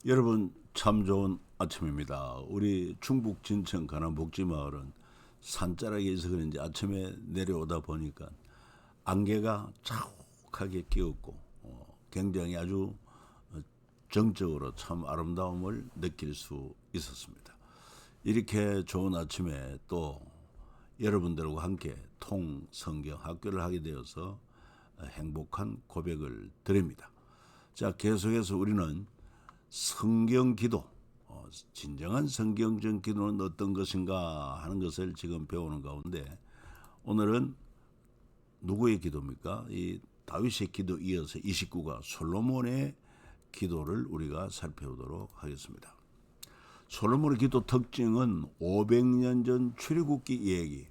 여러분 참 좋은 아침입니다. 우리 충북 진천 가남 복지마을은 산자락에 있어 그런지 아침에 내려오다 보니까 안개가 자욱하게 끼었고 굉장히 아주 정적으로 참 아름다움을 느낄 수 있었습니다. 이렇게 좋은 아침에 또 여러분들과 함께 통성경 학교를 하게 되어서 행복한 고백을 드립니다. 자, 계속해서 우리는 성경 기도, 진정한 성경적 기도는 어떤 것인가 하는 것을 지금 배우는 가운데 오늘은 누구의 기도입니까? 이 다윗의 기도 이어서 29가 솔로몬의 기도를 우리가 살펴보도록 하겠습니다. 솔로몬의 기도 특징은 500년 전 출애굽기 얘기.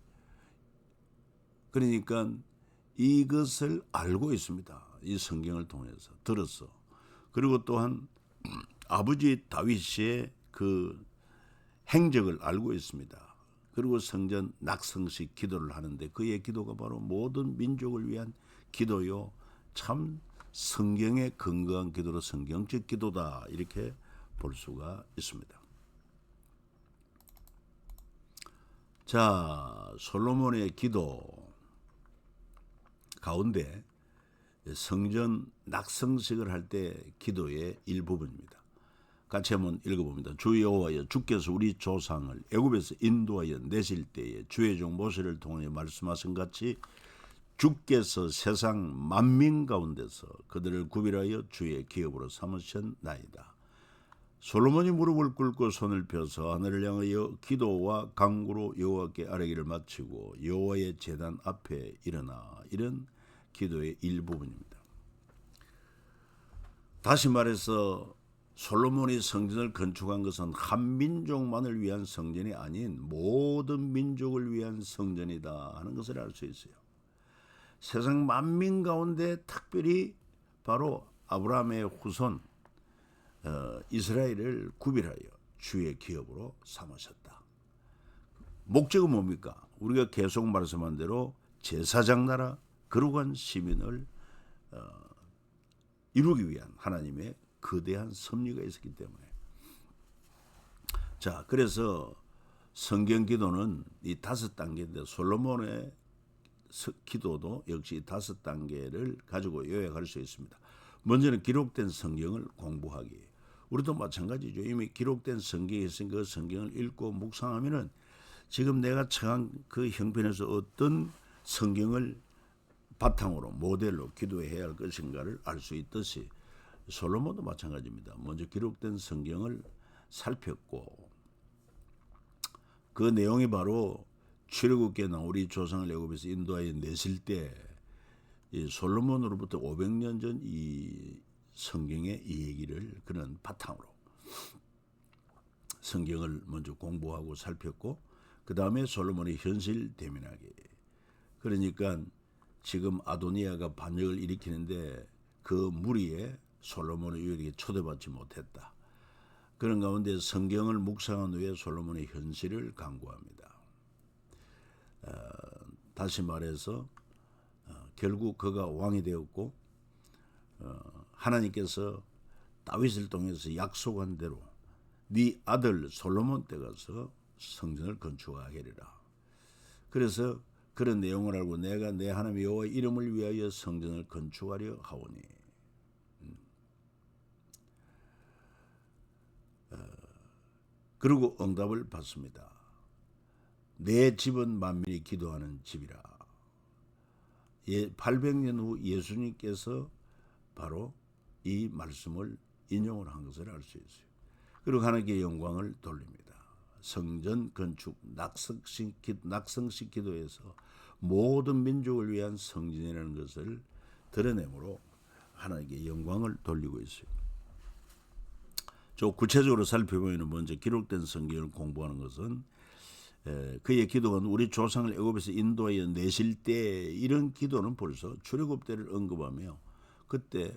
그러니까 이것을 알고 있습니다. 이 성경을 통해서 들었어. 그리고 또한 아버지 다윗의 그 행적을 알고 있습니다. 그리고 성전 낙성식 기도를 하는데 그의 기도가 바로 모든 민족을 위한 기도요. 참 성경의 근거한 기도로 성경적 기도다 이렇게 볼 수가 있습니다. 자, 솔로몬의 기도 가운데 성전 낙성식을 할 때 기도의 일부분입니다. 같이 한번 읽어봅니다. 주 여호와여, 주께서 우리 조상을 애굽에서 인도하여 내실 때에 주의 종 모세를 통해 말씀하신 같이 주께서 세상 만민 가운데서 그들을 구별하여 주의 기업으로 삼으셨나이다. 솔로몬이 무릎을 꿇고 손을 펴서 하늘을 향하여 기도와 간구로 여호와께 아뢰기를 마치고 여호와의 제단 앞에 일어나 이런 기도의 일부분입니다. 다시 말해서 솔로몬이 성전을 건축한 것은 한 민족만을 위한 성전이 아닌 모든 민족을 위한 성전이다 하는 것을 알 수 있어요. 세상 만민 가운데 특별히 바로 아브라함의 후손 이스라엘을 구별하여 주의 기업으로 삼으셨다. 목적은 뭡니까? 우리가 계속 말씀한 대로 제사장 나라 거룩한 시민을 이루기 위한 하나님의 거대한 섭리가 있었기 때문에. 자, 그래서 성경 기도는 이 5단계인데 솔로몬의 기도도 역시 5단계를 가지고 요약할 수 있습니다. 먼저는 기록된 성경을 공부하기. 우리도 마찬가지죠. 이미 기록된 성경이 있으니까 그 성경을 읽고 묵상하면은 지금 내가 처한 그 형편에서 어떤 성경을 바탕으로 모델로 기도해야 할 것인가를 알 수 있듯이 솔로몬도 마찬가지입니다. 먼저 기록된 성경을 살폈고 그 내용이 바로 출애굽기에 나온 우리 조상을 애굽에서 인도하여 내실 때 이 솔로몬으로부터 500년 전 이 성경의 이 얘기를 그는 바탕으로 성경을 먼저 공부하고 살폈고 그 다음에 솔로몬의 현실 대면하기. 그러니까 지금 아도니아가 반역을 일으키는데 그 무리에 솔로몬의 유일에게 초대받지 못했다. 그런 가운데 성경을 묵상한 후에 솔로몬의 현실을 강구합니다. 다시 말해서 결국 그가 왕이 되었고 하나님께서 다윗을 통해서 약속한 대로 네 아들 솔로몬 때 가서 성전을 건축하리라. 그래서 그런 내용을 알고 내가 내 하나님 여호와의 이름을 위하여 성전을 건축하려 하오니 그리고 응답을 받습니다. 내 집은 만민이 기도하는 집이라. 800년 후 예수님께서 바로 이 말씀을 인용을 한 것을 알 수 있어요. 그리고 하나님께 영광을 돌립니다. 성전 건축 낙성식 기도에서 모든 민족을 위한 성전이라는 것을 드러내므로 하나님께 영광을 돌리고 있어요. 좀 구체적으로 살펴보면 먼저 기록된 성경을 공부하는 것은 그의 기도는 우리 조상을 애굽에서 인도하여 내실 때 이런 기도는 벌써 출애굽 때를 언급하며 그때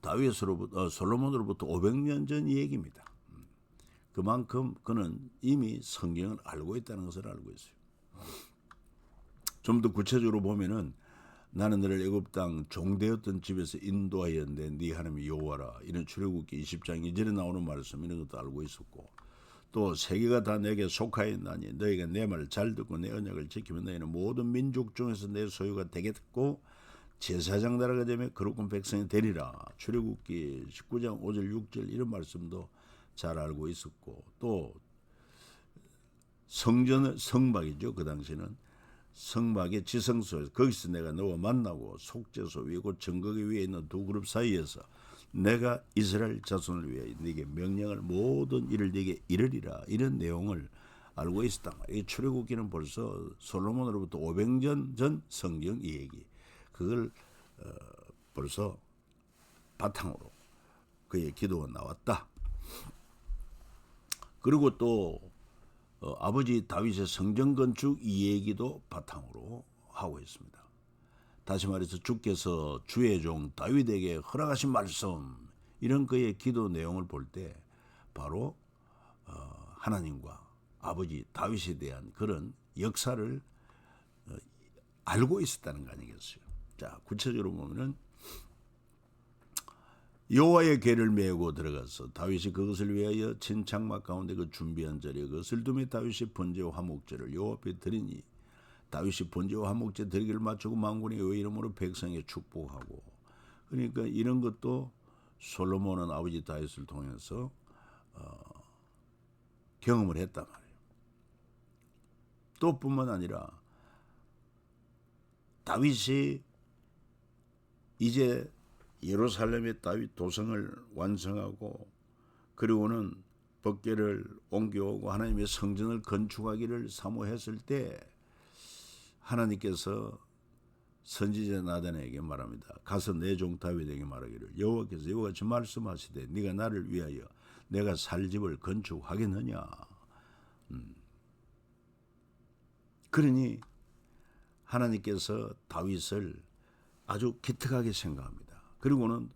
다윗으로부터 솔로몬으로부터 500년 전 얘기입니다. 그만큼 그는 이미 성경을 알고 있다는 것을 알고 있어요. 좀 더 구체적으로 보면은 나는 너를 애굽 땅 종되었던 집에서 인도하였는데 네 하나님이 여호와라. 이런 출애굽기 20장 이전에 나오는 말씀 이런 것도 알고 있었고, 또 세계가 다 내게 속하였나니 너희가 내 말을 잘 듣고 내 언약을 지키면 너희는 모든 민족 중에서 내 소유가 되겠고 제사장 나라가 되며 거룩한 백성이 되리라. 출애굽기 19장 5절 6절 이런 말씀도 잘 알고 있었고, 또 성전은 성막이죠. 그 당시는 성막의 지성소에서 거기서 내가 너와 만나고 속죄소 위에 곧 정거기 위에 있는 두 그룹 사이에서 내가 이스라엘 자손을 위해 네게 명령을 모든 일을 네게 이르리라. 이런 내용을 알고 있었단 말이에요. 이 출애굽기는 벌써 솔로몬으로부터 500년 전 성경 이 얘기, 그걸 벌써 바탕으로 그의 기도가 나왔다. 그리고 또 아버지 다윗의 성전 건축 이 얘기도 바탕으로 하고 있습니다. 다시 말해서 주께서 주의 종 다윗에게 허락하신 말씀, 이런 그의 기도 내용을 볼 때 바로 하나님과 아버지 다윗에 대한 그런 역사를 알고 있었다는 거 아니겠어요. 자, 구체적으로 보면은 여호와의 궤를 메고 들어가서 다윗이 그것을 위하여 친 장막 가운데 그 준비한 자리에 그것을 두며 다윗이 번제와 화목제를 여호와 앞에 드리니 다윗이 번제와 화목제 드리기를 마치고 만군의 여호와 이름으로 백성에 축복하고, 그러니까 이런 것도 솔로몬은 아버지 다윗을 통해서 경험을 했단 말이에요. 또 뿐만 아니라 다윗이 이제 예루살렘의 다윗 도성을 완성하고 그리고는 법궤를 옮겨오고 하나님의 성전을 건축하기를 사모했을 때 하나님께서 선지자 나단에게 말합니다. 가서 내 종 다윗에게 말하기를 여호와께서 이와 같이 말씀하시되 네가 나를 위하여 내가 살 집을 건축하겠느냐. 그러니 하나님께서 다윗을 아주 기특하게 생각합니다. 그리고는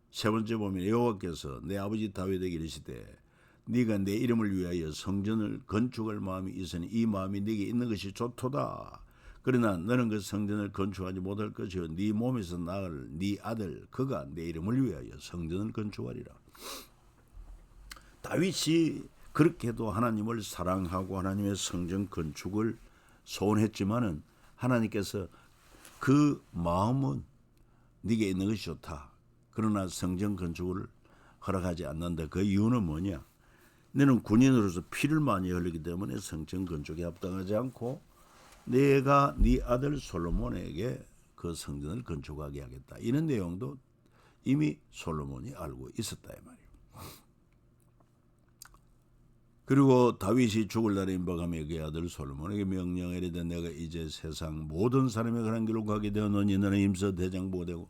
세 번째 보면 여호와께서 내 아버지 다윗에게 이르시되 네가 내 이름을 위하여 성전을 건축할 마음이 있으니 이 마음이 네게 있는 것이 좋도다. 그러나 너는 그 성전을 건축하지 못할 것이요 네 몸에서 나을 네 아들 그가 내 이름을 위하여 성전을 건축하리라. 다윗이 그렇게도 하나님을 사랑하고 하나님의 성전 건축을 소원했지만은 하나님께서 그 마음은 네게 있는 것이 좋다. 그러나 성전 건축을 허락하지 않는다. 그 이유는 뭐냐? 너는 군인으로서 피를 많이 흘리기 때문에 성전 건축에 합당하지 않고 내가 네 아들 솔로몬에게 그 성전을 건축하게 하겠다. 이런 내용도 이미 솔로몬이 알고 있었다 이 말이에요. 그리고 다윗이 죽을 날에 임박하며 그의 아들 솔로몬에게 명령하여 이르되 내가 이제 세상 모든 사람의 그런 길로 가게 되었노니 너는 힘써 대장부가 되고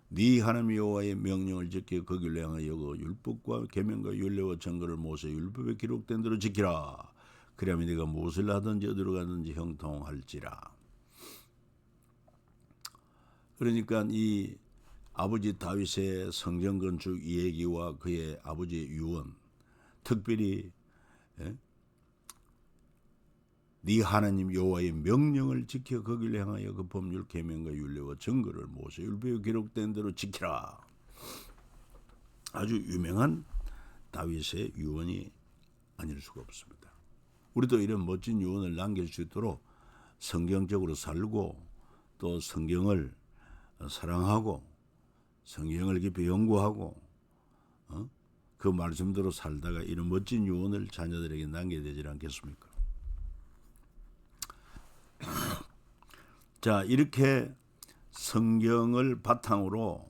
네 하나님 여호와의 명령을 지켜 그 길로 향하여 그 율법과 계명과 율례와 증거를 모세 율법에 기록된 대로 지키라. 그러면 네가 무엇을 하든지 어디로 가든지 형통할지라. 그러니까 이 아버지 다윗의 성전 건축 이 얘기와 그의 아버지 유언, 특별히 네 하나님 여호와의 명령을 지켜 거기를 향하여 그 법률 계명과 율례와 증거를 모세 율법에 기록된 대로 지키라. 아주 유명한 다윗의 유언이 아닐 수가 없습니다. 우리도 이런 멋진 유언을 남길 수 있도록 성경적으로 살고 또 성경을 사랑하고 성경을 깊이 연구하고 그 말씀대로 살다가 이런 멋진 유언을 자녀들에게 남겨야 되지 않겠습니까? 자, 이렇게 성경을 바탕으로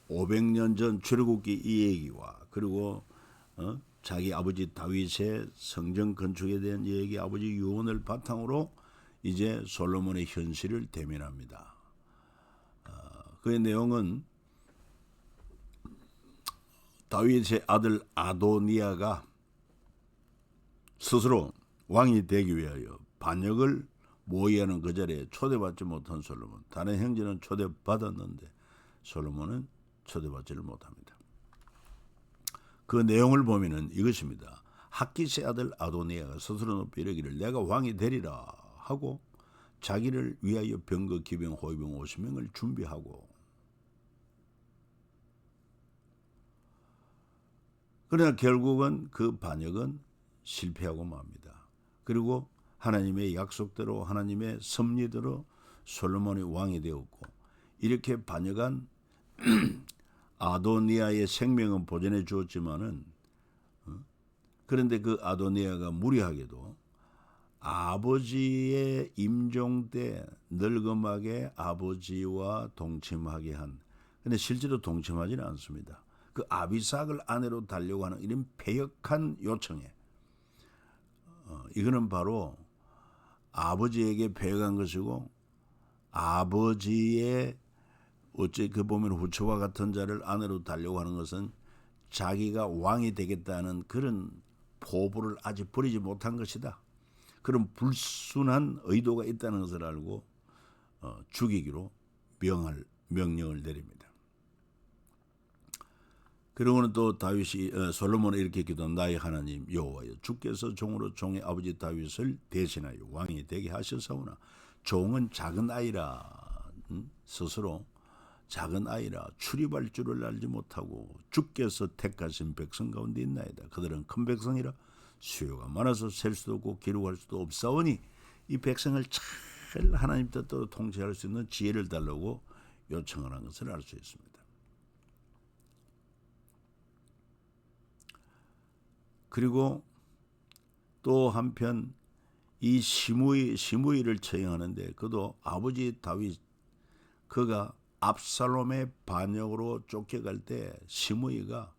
500년 전 출애굽기 이 얘기와 그리고 자기 아버지 다윗의 성전 건축에 대한 얘기, 아버지 유언을 바탕으로 이제 솔로몬의 현실을 대면합니다. 그의 내용은 다윗의 아들 아도니아가 스스로 왕이 되기 위하여 반역을 모의하는 그 자리에 초대받지 못한 솔로몬, 다른 형제는 초대받았는데 솔로몬은 초대받지를 못합니다. 그 내용을 보면은 이것입니다. 학기스의 아들 아도니아가 스스로 높이 이르기를 내가 왕이 되리라 하고 자기를 위하여 병거, 기병, 호위병 50명을 준비하고, 그러나 결국은 그 반역은 실패하고 맙니다. 그리고 하나님의 약속대로, 하나님의 섭리대로 솔로몬이 왕이 되었고, 이렇게 반역한 아도니아의 생명은 보존해 주었지만은, 그런데 그 아도니아가 무리하게도 아버지의 임종 때 늙음하게 아버지와 동침하게 한, 근데 실제로 동침하지는 않습니다. 그 아비삭을 아내로 달려고 하는 이런 패역한 요청에, 이거는 바로 아버지에게 패역한 것이고, 아버지의 어째 그 보면 후처와 같은 자를 아내로 달려고 하는 것은 자기가 왕이 되겠다는 그런 포부를 아직 버리지 못한 것이다. 그런 불순한 의도가 있다는 것을 알고 죽이기로 명령을 내립니다. 그러고는 또 다윗이 솔로몬은 이렇게 기도한, 나의 하나님 여호와여, 주께서 종으로 종의 아버지 다윗을 대신하여 왕이 되게 하셨사오나 종은 작은 아이라, 스스로 작은 아이라 출입할 줄을 알지 못하고 주께서 택하신 백성 가운데 있나이다. 그들은 큰 백성이라 수요가 많아서 셀 수도 없고 기록할 수도 없사오니 이 백성을 잘 하나님 뜻대로 통치할 수 있는 지혜를 달라고 요청을 한 것을 알 수 있습니다. 그리고 또 한편 이 시므이를 처형하는데, 그도 아버지 다윗, 그가 압살롬의 반역으로 쫓겨갈 때 시므이가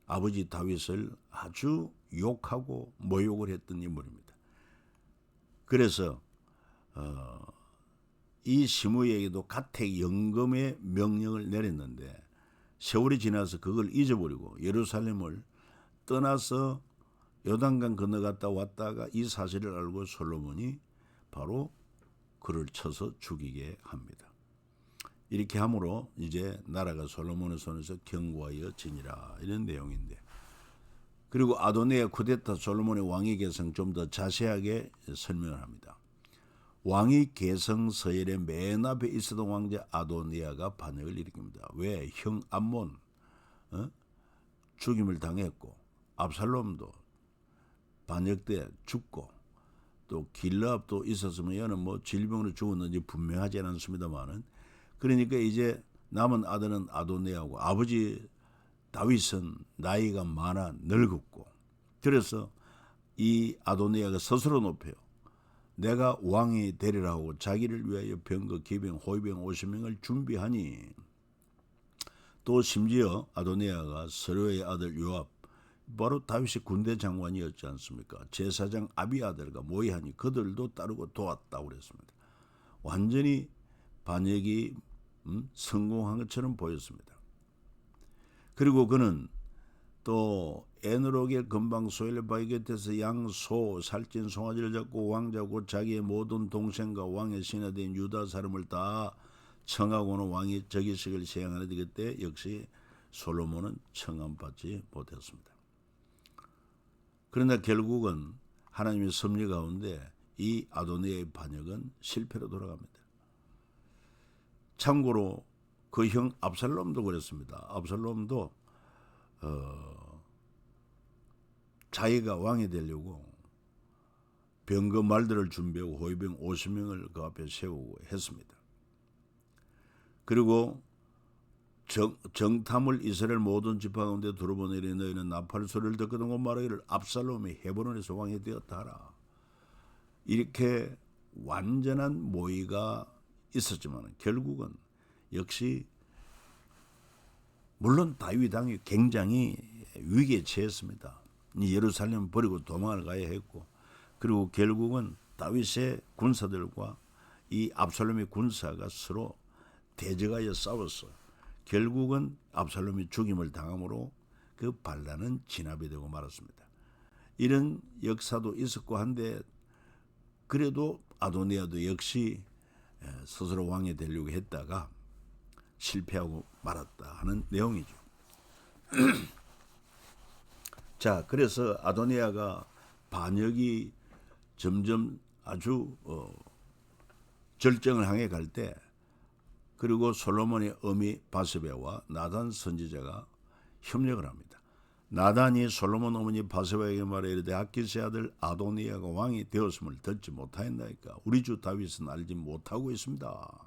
아버지 다윗을 아주 욕하고 모욕을 했던 인물입니다. 그래서 이 시므이에게도 가택 연금의 명령을 내렸는데, 세월이 지나서 그걸 잊어버리고 예루살렘을 떠나서 요단강 건너갔다 왔다가 이 사실을 알고 솔로몬이 바로 그를 쳐서 죽이게 합니다. 이렇게 함으로 이제 나라가 솔로몬의 손에서 견고하여지니라, 이런 내용인데, 그리고 아도니아 쿠데타 솔로몬의 왕위 계승 좀 더 자세하게 설명을 합니다. 왕위 계승 서열의 맨 앞에 있었던 왕자 아도니아가 반역을 일으킵니다. 왜? 형 암몬 죽임을 당했고, 압살롬도 반역 때 죽고, 또 길라압도 있었으면 얘는 뭐 질병으로 죽었는지 분명하지 않습니다만은, 그러니까 이제 남은 아들은 아도니아고, 아버지 다윗은 나이가 많아 늙었고, 그래서 이 아도니아가 스스로 높여요. 내가 왕이 되리라 하고 자기를 위하여 병거, 기병, 호위병 50명을 준비하니, 또 심지어 아도니아가 서로의 아들 요압, 바로 다윗의 군대 장관이었지 않습니까? 제사장 아비아들과 모의하니 그들도 따르고 도왔다고 그랬습니다. 완전히 반역이 성공한 것처럼 보였습니다. 그리고 그는 또 에누로겔 근방 소엘 바위 곁에서 양, 소, 살찐 송아지를 잡고 왕자 곧 자기의 모든 동생과 왕의 신하된 유다 사람을 다 청하고는 왕이 즉위식을 시행하는데, 그때 역시 솔로몬은 청함받지 못했습니다. 그러나 결국은 하나님의 섭리 가운데 이 아도니아의 반역은 실패로 돌아갑니다. 참고로 그 형 압살롬도 그랬습니다. 압살롬도 자기가 왕이 되려고 병거 말들을 준비하고 호위병 50명을 그 앞에 세우고 했습니다. 그리고 정탐을 이스라엘 모든 지파 가운데 두루보내리 너희는 나팔 소리를 듣거든 곧 말하기를 압살롬이 헤브론에서 왕이 되었다 하라. 이렇게 완전한 모의가 있었지만 결국은 역시 물론 다윗 왕이 굉장히 위기에 처했습니다. 예루살렘 버리고 도망을 가야 했고, 그리고 결국은 다윗의 군사들과 이 압살롬의 군사가 서로 대적하여 싸웠어. 결국은 압살롬이 죽임을 당함으로 그 반란은 진압이 되고 말았습니다. 이런 역사도 있었고 한데, 그래도 아도니아도 역시 스스로 왕이 되려고 했다가 실패하고 말았다 하는 내용이죠. 자, 그래서 아도니아가 반역이 점점 아주 절정을 향해 갈 때, 그리고 솔로몬의 어미 바세바와 나단 선지자가 협력을 합니다. 나단이 솔로몬 어머니 바세바에게 말해 이르되 아키스의 아들 아도니아가 왕이 되었음을 듣지 못하였나이까. 우리 주 다윗은 알지 못하고 있습니다.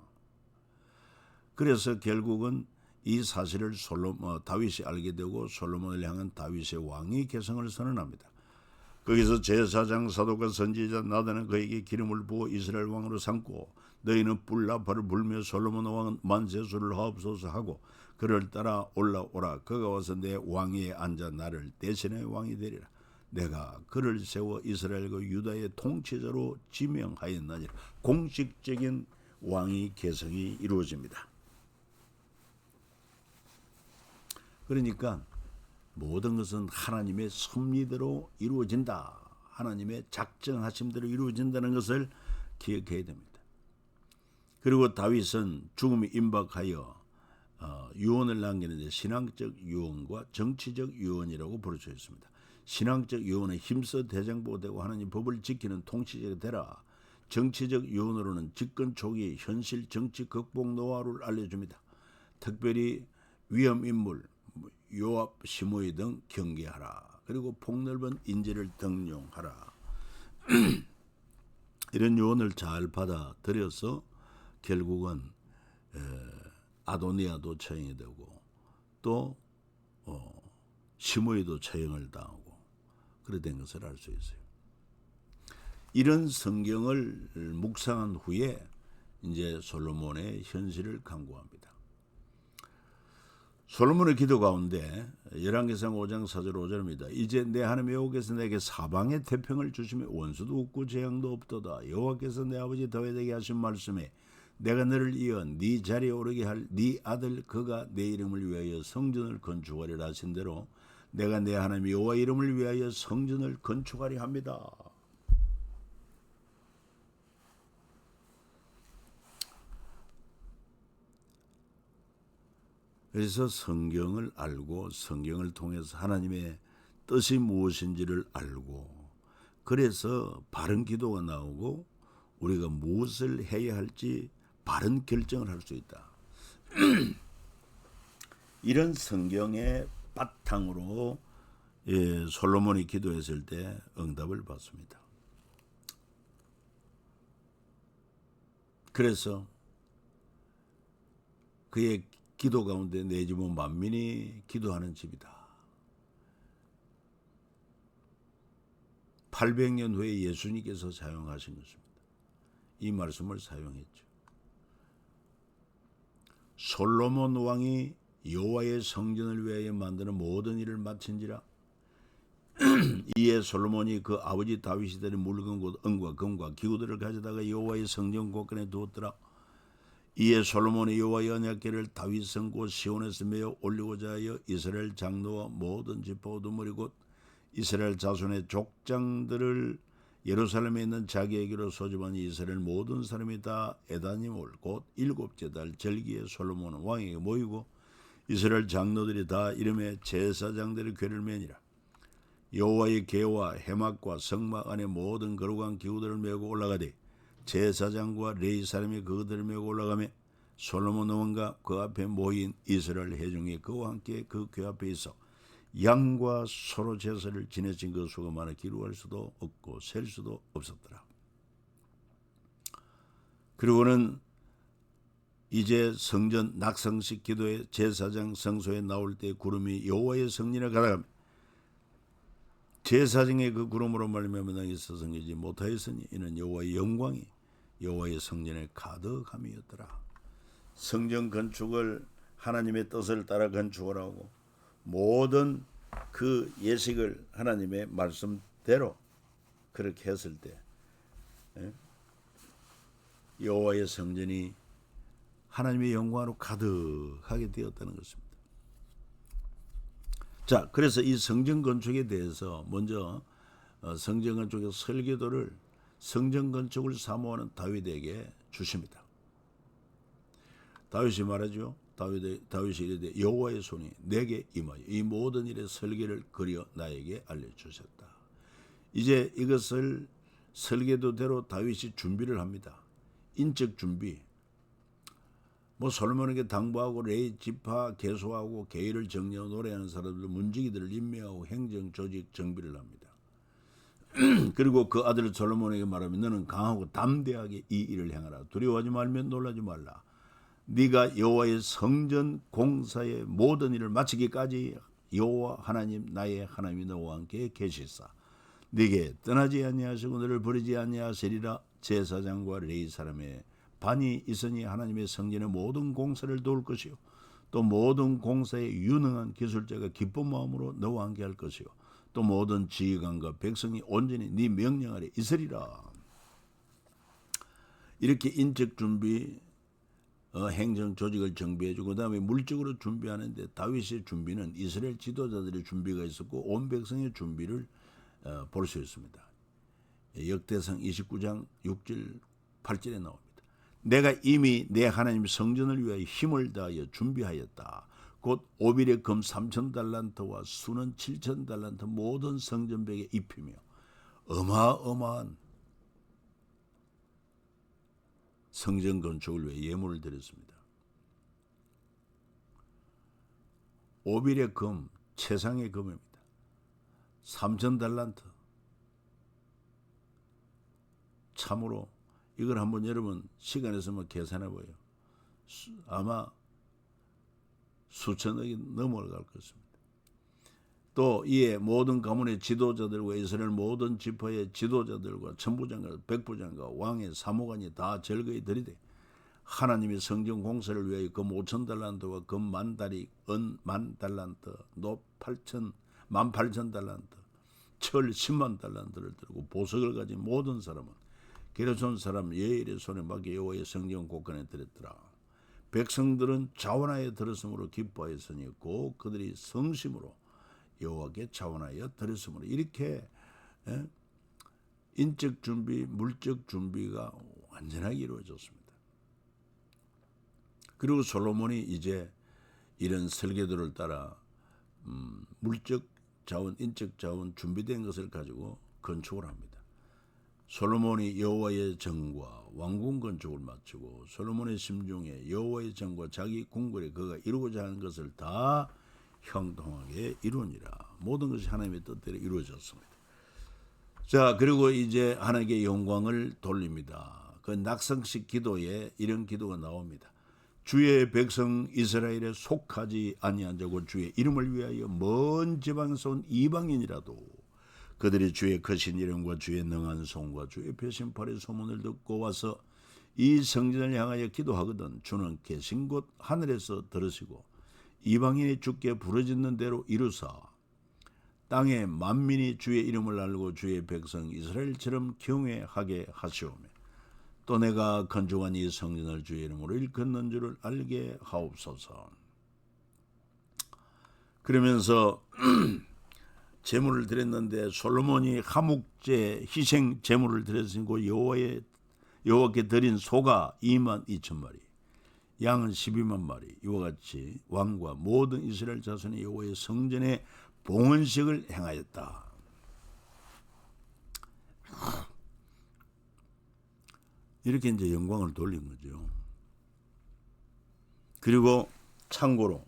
그래서 결국은 이 사실을 다윗이 알게 되고 솔로몬을 향한 다윗의 왕위 계승을 선언합니다. 거기서 제사장 사도가 선지자 나단은 그에게 기름을 부어 이스라엘 왕으로 삼고 너희는 뿔나팔을 불며 솔로몬 왕은 만세수를 하옵소서 하고 그를 따라 올라오라. 그가 와서 내 왕위에 앉아 나를 대신에 왕이 되리라. 내가 그를 세워 이스라엘과 유다의 통치자로 지명하였나니. 공식적인 왕위 계승이 이루어집니다. 그러니까 모든 것은 하나님의 섭리대로 이루어진다. 하나님의 작정하심대로 이루어진다는 것을 기억해야 됩니다. 그리고 다윗은 죽음이 임박하여 유언을 남기는데 신앙적 유언과 정치적 유언이라고 부를 수 있습니다. 신앙적 유언은 힘써 대장부가 되고 하나님 법을 지키는 통치자가 되라. 정치적 유언으로는 집권 초기 현실 정치 극복 노하우를 알려줍니다. 특별히 위험 인물 요압, 시므이 등 경계하라. 그리고 폭넓은 인재를 등용하라. 이런 유언을 잘 받아들여서 결국은 아도니아도 처형이 되고 또 시므이도 처형을 당하고 그래 된 것을 알 수 있어요. 이런 성경을 묵상한 후에 이제 솔로몬의 현실을 강구합니다. 솔로몬의 기도 가운데 열왕기상 5장 4절 5절입니다. 이제 내 하나님 여호와께서 내게 사방의 태평을 주시며 원수도 없고 재앙도 없도다. 여호와께서 내 아버지 다윗에게 하신 말씀에 내가 너를 이어 네 자리에 오르게 할 네 아들 그가 내 이름을 위하여 성전을 건축하리라 하신 대로 내가 내 하나님 여호와 이름을 위하여 성전을 건축하리 합니다. 그래서 성경을 알고 성경을 통해서 하나님의 뜻이 무엇인지를 알고 그래서 바른 기도가 나오고 우리가 무엇을 해야 할지 바른 결정을 할 수 있다. 이런 성경의 바탕으로 솔로몬이 기도했을 때 응답을 받습니다. 그래서 그의 기도 가운데 내 집은 만민이 기도하는 집이다. 800년 후에 예수님께서 사용하신 것입니다. 이 말씀을 사용했죠. 솔로몬 왕이 여호와의 성전을 위하여 만드는 모든 일을 마친지라. 이에 솔로몬이 그 아버지 다윗이 드린 물건 곧 은과 금과 기구들을 가져다가 여호와의 성전 곳간에 두었더라. 이에 솔로몬이 여호와의 언약궤를 다윗성 곧 시온에서 메어 올리고자 하여 이스라엘 장로와 모든 지파 우두머리 곧 이스라엘 자손의 족장들을 예루살렘에 있는 자기에게로 소집한 이스라엘 모든 사람이 다 에다님올 곧 7째 달 절기에 솔로몬 왕에게 모이고 이스라엘 장로들이 다 이름에 제사장들의 궤를 매니라. 여호와의 궤와 해막과 성막 안에 모든 거룩한 기구들을 메고 올라가되 제사장과 레위 사람이 그들을 메고 올라가며 솔로몬 왕과 그 앞에 모인 이스라엘 회중이 그와 함께 그 궤 앞에 있어 양과 소로 제사를 지내신 그 수가 많아 기록할 수도 없고 셀 수도 없었더라. 그리고는 이제 성전 낙성식 기도에 제사장 성소에 나올 때 구름이 여호와의 성전에 가다가 제사장의 그 구름으로 말미암아 땅에서 성기지 못하였으니 이는 여호와의 영광이 여호와의 성전에 가득함이었더라. 성전 건축을 하나님의 뜻을 따라 건축을 하고 모든 그 예식을 하나님의 말씀대로 그렇게 했을 때 여호와의 성전이 하나님의 영광으로 가득하게 되었다는 것입니다. 자, 그래서 이 성전 건축에 대해서 먼저 성전 건축의 설계도를 성전 건축을 사모하는 다윗에게 주십니다. 다윗이 말하죠. 다윗이 이르되 여호와의 손이 내게 임하여 이 모든 일의 설계를 그려 나에게 알려주셨다. 이제 이것을 설계도대로 다윗이 준비를 합니다. 인적 준비. 뭐 솔로몬에게 당부하고 레위 지파 개소하고 계율을 정리하고 노래하는 사람들 문지기들을 임명하고 행정 조직 정비를 합니다. 그리고 그 아들 솔로몬에게 말하면 너는 강하고 담대하게 이 일을 행하라. 두려워하지 말면 놀라지 말라. 네가 여호와의 성전 공사의 모든 일을 마치기까지 여호와 하나님 나의 하나님이 너와 함께 계시사 네게 떠나지 아니하시고 너를 버리지 아니하시리라. 제사장과 레위 사람의 반이 있으니 하나님의 성전의 모든 공사를 도울 것이요 또 모든 공사에 유능한 기술자가 기쁜 마음으로 너와 함께 할 것이요 또 모든 지휘관과 백성이 온전히 네 명령 아래 있으리라. 이렇게 인적 준비, 행정 조직을 정비해주고 그 다음에 물적으로 준비하는데 다윗의 준비는 이스라엘 지도자들의 준비가 있었고 온 백성의 준비를 볼 수 있습니다. 역대상 29장 6절 8절에 나옵니다. 내가 이미 내 하나님 성전을 위하여 힘을 다하여 준비하였다. 곧 오빌의 금 3,000달란트와 수는 7,000달란트 모든 성전벽에 입히며 어마어마한 성전 건축을 위해 예물을 드렸습니다. 오빌의 금, 최상의 금입니다. 3,000달란트. 참으로 이걸 한번 여러분 시간 있으면 계산해 보여. 아마 수천억이 넘어갈 것입니다. 또 이에 모든 가문의 지도자들과 이스라엘 모든 지파의 지도자들과 천부장과 백부장과 왕의 사무관이 다 절거히 들이되 하나님의 성전 공사를 위하여 금 5,000달란트와 금 10,000다리, 은 10,000달란트, 높 18,000달란트, 철 100,000달란트를 들고 보석을 가진 모든 사람은 게르손 사람 여엘의 손에 맡겨 여호와의 성전 곳간에 들였더라. 백성들은 자원하여 들었으므로 기뻐하였으니 곧 그들이 성심으로 여호와께 자원하여 들었으므로 이렇게 인적 준비, 물적 준비가 완전하게 이루어졌습니다. 그리고 솔로몬이 이제 이런 설계도를 따라 물적 자원, 인적 자원 준비된 것을 가지고 건축을 합니다. 솔로몬이 여호와의 정과 왕궁 건축을 마치고 솔로몬의 심중에 여호와의 정과 자기 궁궐에 그가 이루고자 하는 것을 다 형통하게 이루니라. 모든 것이 하나님의 뜻대로 이루어졌습니다. 자, 그리고 이제 하나님께 영광을 돌립니다. 그 낙성식 기도에 이런 기도가 나옵니다. 주의 백성 이스라엘에 속하지 아니한 자고 주의 이름을 위하여 먼 지방에서 온 이방인이라도 그들이 주의 크신 이름과 주의 능한 손과 주의 표심팔의 소문을 듣고 와서 이 성전을 향하여 기도하거든 주는 계신 곳 하늘에서 들으시고 이방인이 주께 부르짖는 대로 이루사 땅의 만민이 주의 이름을 알고 주의 백성 이스라엘처럼 경외하게 하시오며 또 내가 건축한 이 성전을 주의 이름으로 일컫는 줄을 알게 하옵소서. 그러면서 제물을 드렸는데 솔로몬이 화목제 희생 제물을 드렸으고 여호와께 드린 소가 22,000마리 양은 12만 마리 이와 같이 왕과 모든 이스라엘 자손이 여호와의 성전에 봉헌식을 행하였다. 이렇게 이제 영광을 돌린 거죠. 그리고 참고로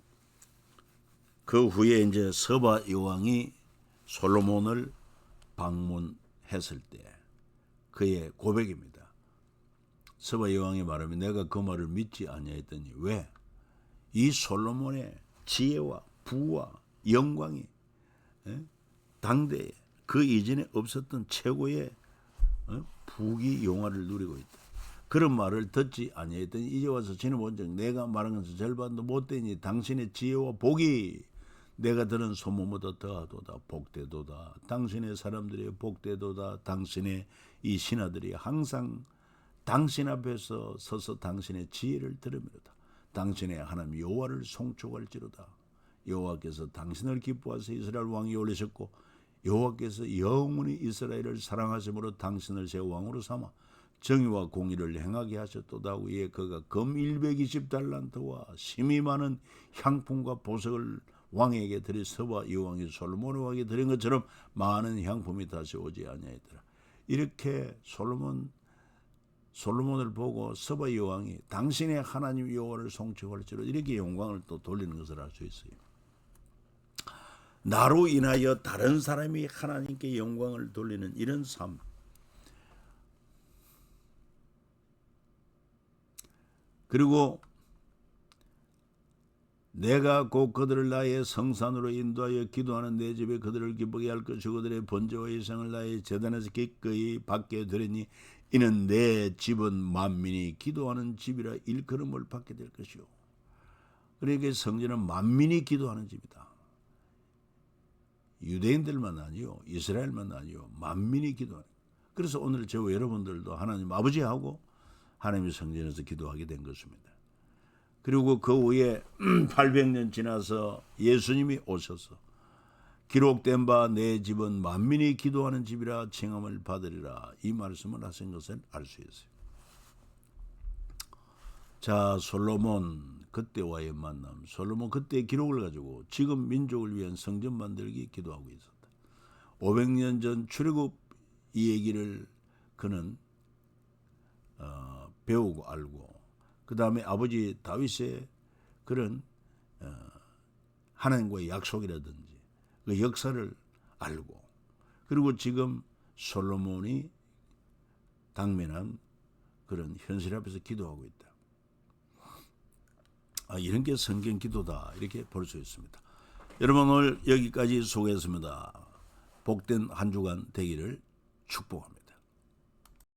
그 후에 이제 서바 여왕이 솔로몬을 방문했을 때 그의 고백입니다. 서바 여왕이 말하면 내가 그 말을 믿지 아니하였더니 왜? 이 솔로몬의 지혜와 부와 영광이 당대에 그 이전에 없었던 최고의 부귀 영화를 누리고 있다. 그런 말을 듣지 아니하였더니 이제 와서 지는 본적 내가 말한 것은 절반도 못되니 당신의 지혜와 복이 내가 들은 소문보다 더하도다. 복되도다. 당신의 사람들이 복되도다. 당신의 이 신하들이 항상 당신 앞에서 서서 당신의 지혜를 들으며다. 당신의 하나님 여호와를 송축할지로다. 여호와께서 당신을 기뻐하사 이스라엘 왕이 올리셨고 여호와께서 영원히 이스라엘을 사랑하심으로 당신을 제 왕으로 삼아 정의와 공의를 행하게 하셨도다. 위에 그가 금 120달란트와 심히 많은 향품과 보석을 왕에게 드린 서바 여왕이 솔로몬 왕에게 드린 것처럼 많은 향품이 다시 오지 아니하였더라. 이렇게 솔로몬을 보고 서바 여왕이 당신의 하나님 여호와를 송축할지로 이렇게 영광을 또 돌리는 것을 알 수 있어요. 나로 인하여 다른 사람이 하나님께 영광을 돌리는 이런 삶. 그리고 내가 곧 그들을 나의 성산으로 인도하여 기도하는 내 집에 그들을 기쁘게 할 것이고 그들의 번제와 예상을 나의 제단에서 기꺼이 받게 되리니 이는 내 집은 만민이 기도하는 집이라 일컬음을 받게 될 것이요. 그러니까 성전은 만민이 기도하는 집이다. 유대인들만 아니요, 이스라엘만 아니요, 만민이 기도하는. 그래서 오늘 저와 여러분들도 하나님 아버지하고 하나님의 성전에서 기도하게 된 것입니다. 그리고 그 후에 800년 지나서 예수님이 오셔서 기록된 바 내 집은 만민이 기도하는 집이라 칭함을 받으리라 이 말씀을 하신 것을 알 수 있어요. 자, 솔로몬 그때와의 만남, 솔로몬 그때의 기록을 가지고 지금 민족을 위한 성전 만들기 기도하고 있었다. 500년 전 출애굽 이 얘기를 그는 배우고 알고, 그 다음에 아버지 다윗의 그런 하나님과의 약속이라든지 그 역사를 알고, 그리고 지금 솔로몬이 당면한 그런 현실 앞에서 기도하고 있다. 이런 게 성경 기도다 이렇게 볼 수 있습니다. 여러분 오늘 여기까지 소개했습니다. 복된 한 주간 되기를 축복합니다.